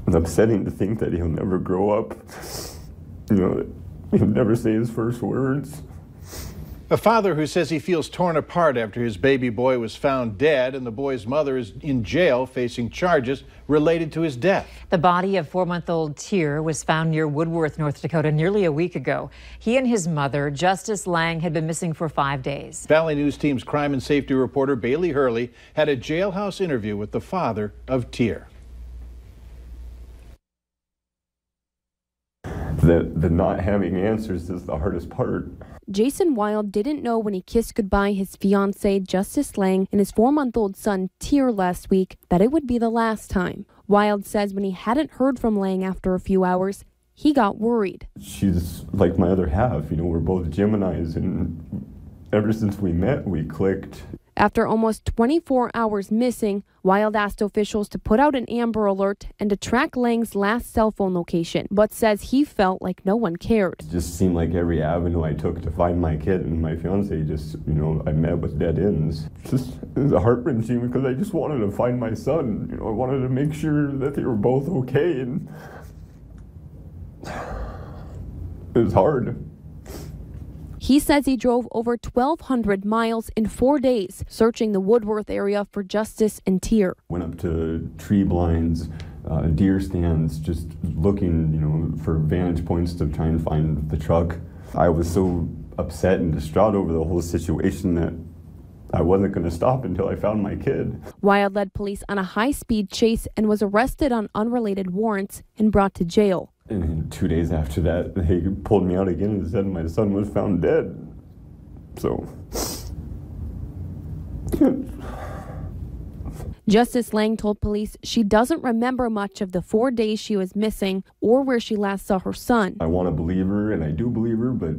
It's upsetting to think that he'll never grow up. You know, he'll never say his first words. A father who says he feels torn apart after his baby boy was found dead, and the boy's mother is in jail facing charges related to his death. The body of 4-month-old Tyr was found near Woodworth, North Dakota, nearly a week ago. He and his mother, Justice Lang, had been missing for 5 days. Valley News Team's crime and safety reporter Bailey Hurley had a jailhouse interview with the father of Tyr. The not having answers is the hardest part. Jason Wilde didn't know when he kissed goodbye his fiancée, Justice Lang, and his 4-month-old son, Tyr, last week, that it would be the last time. Wilde says when he hadn't heard from Lang after a few hours, he got worried. She's like my other half. You know, we're both Geminis, and ever since we met, we clicked. After almost 24 hours missing, Wilde asked officials to put out an Amber Alert and to track Lang's last cell phone location, but says he felt like no one cared. It just seemed like every avenue I took to find my kid and my fiance just, you know, I met with dead ends. It was heart-wrenching because I just wanted to find my son. You know, I wanted to make sure that they were both okay, and it was hard. He says he drove over 1,200 miles in 4 days, searching the Woodworth area for Justice and Tyr. Went up to tree blinds, deer stands, just looking, you know, for vantage points to try and find the truck. I was so upset and distraught over the whole situation that I wasn't going to stop until I found my kid. Wilde led police on a high-speed chase and was arrested on unrelated warrants and brought to jail. And 2 days after that, they pulled me out again and said my son was found dead. So, Justice Lang told police she doesn't remember much of the 4 days she was missing or where she last saw her son. I want to believe her, and I do believe her, but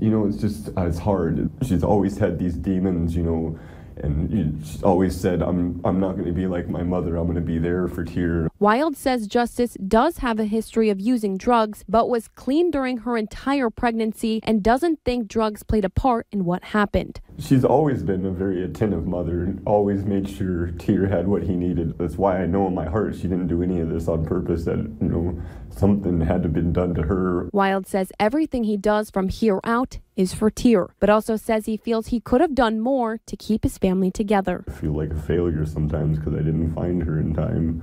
you know, it's hard. She's always had these demons, you know, and she's always said, I'm not going to be like my mother, I'm going to be there for Tyr. Wilde says Justice does have a history of using drugs, but was clean during her entire pregnancy and doesn't think drugs played a part in what happened. She's always been a very attentive mother and always made sure Tyr had what he needed. That's why I know in my heart she didn't do any of this on purpose, that, you know, something had to be done to her. Wilde says everything he does from here out is for Tyr, but also says he feels he could have done more to keep his family together. I feel like a failure sometimes because I didn't find her in time,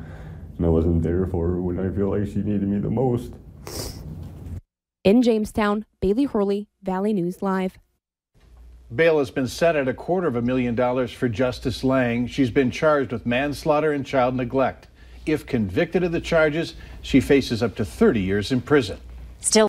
and I wasn't there for her when I feel like she needed me the most. In Jamestown, Bailey Hurley, Valley News Live. Bail has been set at $250,000 for Justice Lang. She's been charged with manslaughter and child neglect. If convicted of the charges, she faces up to 30 years in prison. Still